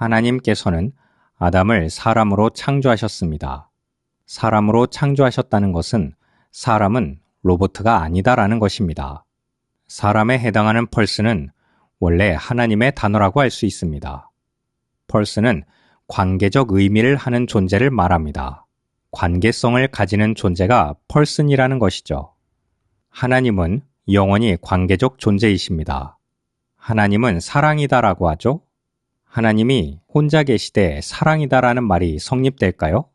하나님께서는 아담을 사람으로 창조하셨습니다. 사람으로 창조하셨다는 것은 사람은 로봇가 아니다라는 것입니다. 사람에 해당하는 펄스는 원래 하나님의 단어라고 할 수 있습니다. 펄스는 관계적 의미를 하는 존재를 말합니다. 관계성을 가지는 존재가 펄슨이라는 것이죠. 하나님은 영원히 관계적 존재이십니다. 하나님은 사랑이다라고 하죠. 하나님이 혼자 계시되 사랑이다라는 말이 성립될까요?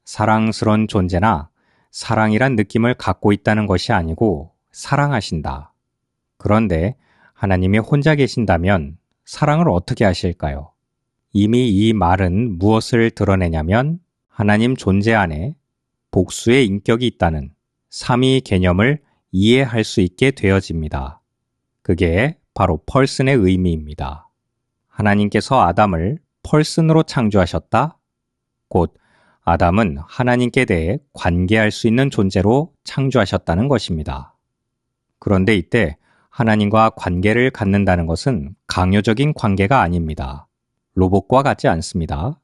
사랑스러운 존재나 사랑이란 느낌을 갖고 있다는 것이 아니고 사랑하신다. 그런데 하나님이 혼자 계신다면 사랑을 어떻게 하실까요? 이미 이 말은 무엇을 드러내냐면 하나님 존재 안에 복수의 인격이 있다는 삼위 개념을 이해할 수 있게 되어집니다. 그게 바로 펄슨의 의미입니다. 하나님께서 아담을 펄슨으로 창조하셨다? 곧 아담은 하나님께 대해 관계할 수 있는 존재로 창조하셨다는 것입니다. 그런데 이때 하나님과 관계를 갖는다는 것은 강요적인 관계가 아닙니다. 로봇과 같지 않습니다.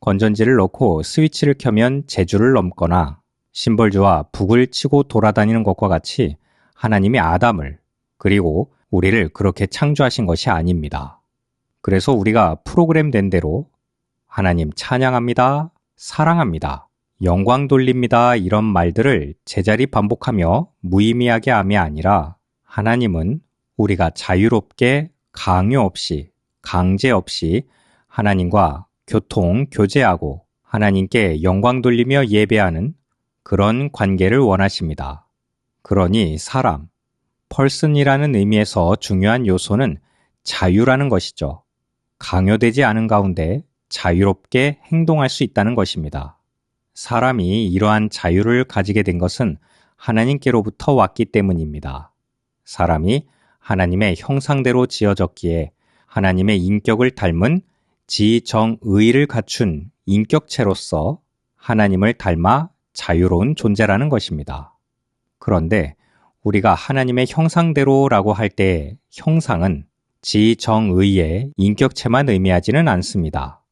건전지를 넣고 스위치를 켜면 제주를 넘거나 심벌주와 북을 치고 돌아다니는 것과 같이 하나님이 아담을 그리고 우리를 그렇게 창조하신 것이 아닙니다. 그래서 우리가 프로그램된 대로 하나님 찬양합니다, 사랑합니다, 영광 돌립니다 이런 말들을 제자리 반복하며 무의미하게 함이 아니라 하나님은 우리가 자유롭게 강요 없이 강제 없이 하나님과 교통, 교제하고 하나님께 영광 돌리며 예배하는 그런 관계를 원하십니다. 그러니 사람, 펄슨이라는 의미에서 중요한 요소는 자유라는 것이죠. 강요되지 않은 가운데 자유롭게 행동할 수 있다는 것입니다. 사람이 이러한 자유를 가지게 된 것은 하나님께로부터 왔기 때문입니다. 사람이 하나님의 형상대로 지어졌기에 하나님의 인격을 닮은 지정의를 갖춘 인격체로서 하나님을 닮아 자유로운 존재라는 것입니다. 그런데 우리가 하나님의 형상대로라고 할 때 형상은 지정의의 인격체만 의미하지는 않습니다.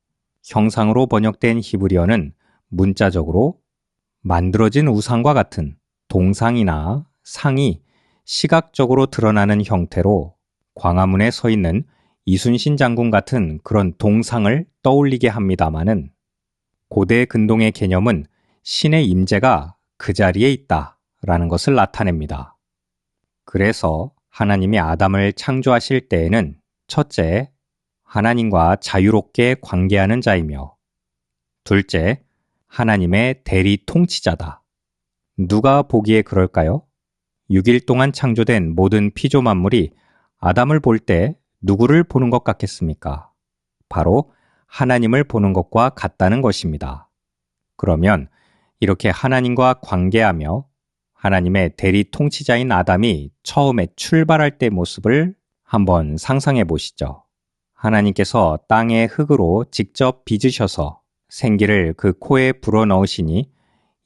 형상으로 번역된 히브리어는 문자적으로 만들어진 우상과 같은 동상이나 상이 시각적으로 드러나는 형태로 광화문에 서 있는 이순신 장군 같은 그런 동상을 떠올리게 합니다마는 고대 근동의 개념은 신의 임재가 그 자리에 있다라는 것을 나타냅니다. 그래서 하나님이 아담을 창조하실 때에는 첫째, 하나님과 자유롭게 관계하는 자이며 둘째, 하나님의 대리 통치자다. 누가 보기에 그럴까요? 6일 동안 창조된 모든 피조 만물이 아담을 볼 때 누구를 보는 것 같겠습니까? 바로 하나님을 보는 것과 같다는 것입니다. 그러면 이렇게 하나님과 관계하며 하나님의 대리 통치자인 아담이 처음에 출발할 때 모습을 한번 상상해 보시죠. 하나님께서 땅의 흙으로 직접 빚으셔서 생기를 그 코에 불어넣으시니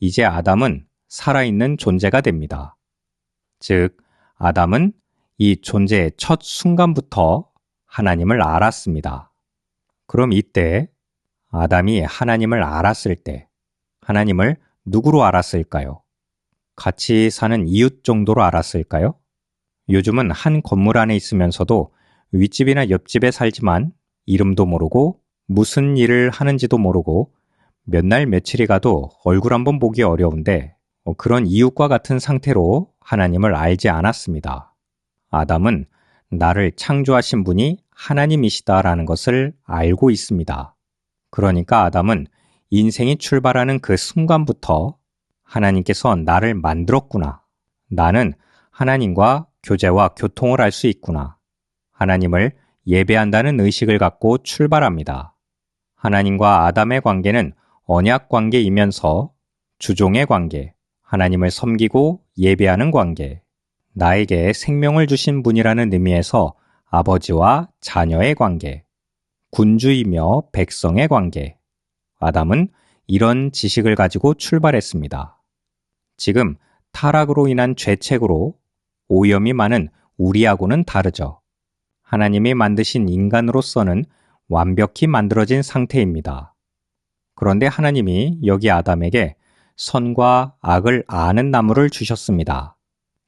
이제 아담은 살아있는 존재가 됩니다. 즉, 아담은 이 존재의 첫 순간부터 하나님을 알았습니다. 그럼 이때 아담이 하나님을 알았을 때 하나님을 누구로 알았을까요? 같이 사는 이웃 정도로 알았을까요? 요즘은 한 건물 안에 있으면서도 윗집이나 옆집에 살지만 이름도 모르고 무슨 일을 하는지도 모르고 몇 날 며칠이 가도 얼굴 한번 보기 어려운데 그런 이웃과 같은 상태로 하나님을 알지 않았습니다. 아담은 나를 창조하신 분이 하나님이시다라는 것을 알고 있습니다. 그러니까 아담은 인생이 출발하는 그 순간부터 하나님께서 나를 만들었구나. 나는 하나님과 교제와 교통을 할 수 있구나. 하나님을 예배한다는 의식을 갖고 출발합니다. 하나님과 아담의 관계는 언약 관계이면서 주종의 관계, 하나님을 섬기고 예배하는 관계, 나에게 생명을 주신 분이라는 의미에서 아버지와 자녀의 관계, 군주이며 백성의 관계. 아담은 이런 지식을 가지고 출발했습니다. 지금 타락으로 인한 죄책으로 오염이 많은 우리하고는 다르죠. 하나님이 만드신 인간으로서는 완벽히 만들어진 상태입니다. 그런데 하나님이 여기 아담에게 선과 악을 아는 나무를 주셨습니다.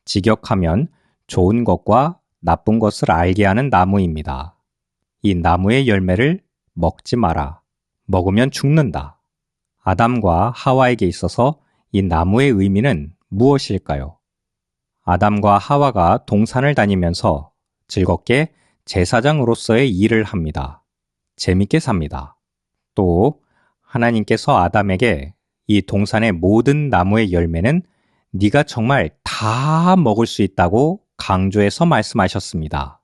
직역하면 좋은 것과 나쁜 것을 알게 하는 나무입니다. 이 나무의 열매를 먹지 마라. 먹으면 죽는다. 아담과 하와에게 있어서 이 나무의 의미는 무엇일까요? 아담과 하와가 동산을 다니면서 즐겁게 제사장으로서의 일을 합니다. 재밌게 삽니다. 또 하나님께서 아담에게 이 동산의 모든 나무의 열매는 네가 정말 다 먹을 수 있다고 강조해서 말씀하셨습니다.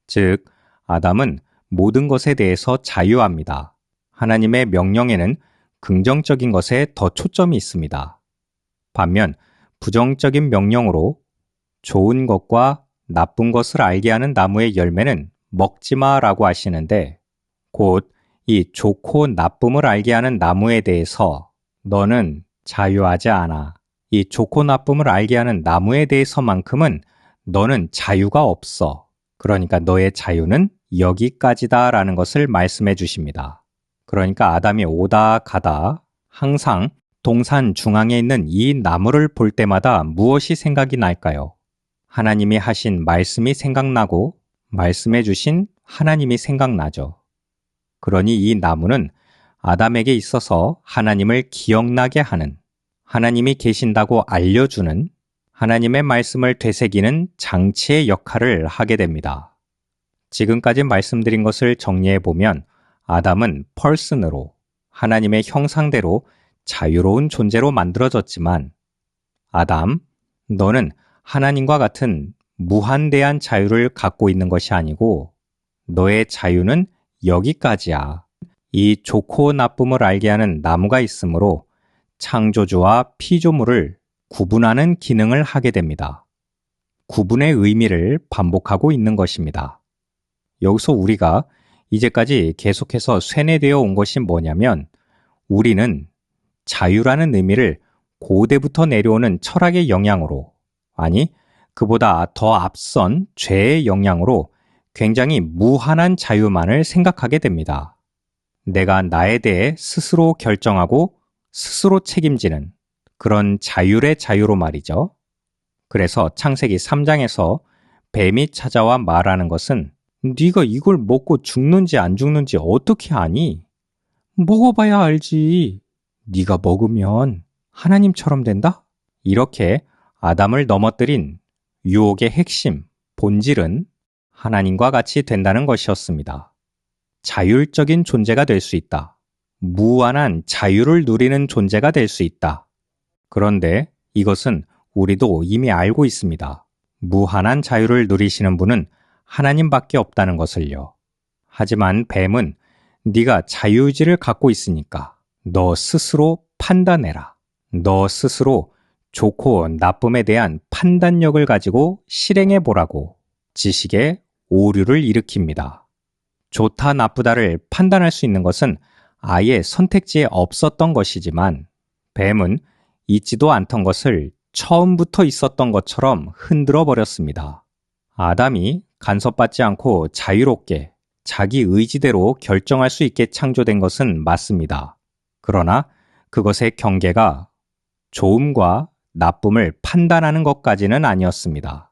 즉, 아담은 모든 것에 대해서 자유합니다. 하나님의 명령에는 긍정적인 것에 더 초점이 있습니다. 반면 부정적인 명령으로 좋은 것과 나쁜 것을 알게 하는 나무의 열매는 먹지 마라고 하시는데 곧 이 좋고 나쁨을 알게 하는 나무에 대해서 너는 자유하지 않아. 이 좋고 나쁨을 알게 하는 나무에 대해서만큼은 너는 자유가 없어. 그러니까 너의 자유는 여기까지다라는 것을 말씀해 주십니다. 그러니까 아담이 오다 가다 항상 동산 중앙에 있는 이 나무를 볼 때마다 무엇이 생각이 날까요? 하나님이 하신 말씀이 생각나고 말씀해 주신 하나님이 생각나죠. 그러니 이 나무는 아담에게 있어서 하나님을 기억나게 하는, 하나님이 계신다고 알려주는, 하나님의 말씀을 되새기는 장치의 역할을 하게 됩니다. 지금까지 말씀드린 것을 정리해 보면 아담은 펄슨으로 하나님의 형상대로 자유로운 존재로 만들어졌지만 아담, 너는 하나님과 같은 무한대한 자유를 갖고 있는 것이 아니고 너의 자유는 여기까지야. 이 좋고 나쁨을 알게 하는 나무가 있으므로 창조주와 피조물을 구분하는 기능을 하게 됩니다. 구분의 의미를 반복하고 있는 것입니다. 여기서 우리가 이제까지 계속해서 쇠뇌되어 온 것이 뭐냐면 우리는 자유라는 의미를 고대부터 내려오는 철학의 영향으로 아니 그보다 더 앞선 죄의 영향으로 굉장히 무한한 자유만을 생각하게 됩니다. 내가 나에 대해 스스로 결정하고 스스로 책임지는 그런 자율의 자유로 말이죠. 그래서 창세기 3장에서 뱀이 찾아와 말하는 것은 네가 이걸 먹고 죽는지 안 죽는지 어떻게 아니? 먹어봐야 알지. 네가 먹으면 하나님처럼 된다? 이렇게 아담을 넘어뜨린 유혹의 핵심, 본질은 하나님과 같이 된다는 것이었습니다. 자율적인 존재가 될 수 있다. 무한한 자유를 누리는 존재가 될 수 있다. 그런데 이것은 우리도 이미 알고 있습니다. 무한한 자유를 누리시는 분은 하나님밖에 없다는 것을요. 하지만 뱀은 네가 자유의지를 갖고 있으니까 너 스스로 판단해라. 너 스스로 좋고 나쁨에 대한 판단력을 가지고 실행해 보라고 지식의 오류를 일으킵니다. 좋다 나쁘다를 판단할 수 있는 것은 아예 선택지에 없었던 것이지만 뱀은 있지도 않던 것을 처음부터 있었던 것처럼 흔들어 버렸습니다. 아담이 간섭받지 않고 자유롭게 자기 의지대로 결정할 수 있게 창조된 것은 맞습니다. 그러나 그것의 경계가 좋음과 나쁨을 판단하는 것까지는 아니었습니다.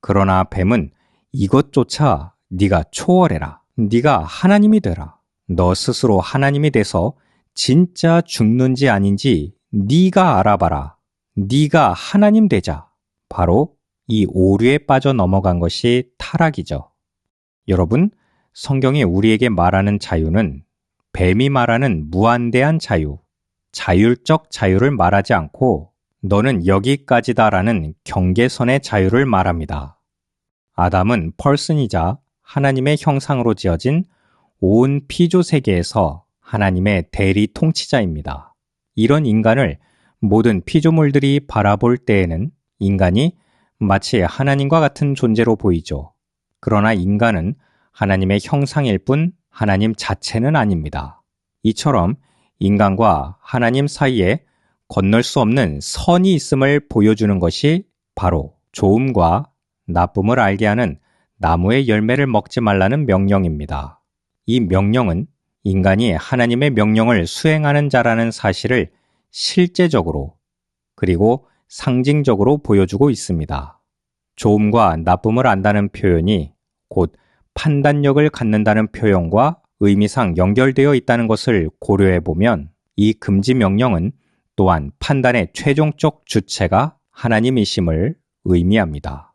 그러나 뱀은 이것조차 네가 초월해라. 네가 하나님이 되라. 너 스스로 하나님이 돼서 진짜 죽는지 아닌지 네가 알아봐라. 네가 하나님 되자. 바로 이 오류에 빠져 넘어간 것이 타락이죠. 여러분, 성경이 우리에게 말하는 자유는 뱀이 말하는 무한대한 자유, 자율적 자유를 말하지 않고 너는 여기까지다라는 경계선의 자유를 말합니다. 아담은 펄슨이자 하나님의 형상으로 지어진 온 피조 세계에서 하나님의 대리 통치자입니다. 이런 인간을 모든 피조물들이 바라볼 때에는 인간이 마치 하나님과 같은 존재로 보이죠. 그러나 인간은 하나님의 형상일 뿐 하나님 자체는 아닙니다. 이처럼 인간과 하나님 사이에 건널 수 없는 선이 있음을 보여주는 것이 바로 좋음과 나쁨을 알게 하는 나무의 열매를 먹지 말라는 명령입니다. 이 명령은 인간이 하나님의 명령을 수행하는 자라는 사실을 실제적으로 그리고 상징적으로 보여주고 있습니다. 좋음과 나쁨을 안다는 표현이 곧 판단력을 갖는다는 표현과 의미상 연결되어 있다는 것을 고려해 보면 이 금지 명령은 또한 판단의 최종적 주체가 하나님이심을 의미합니다.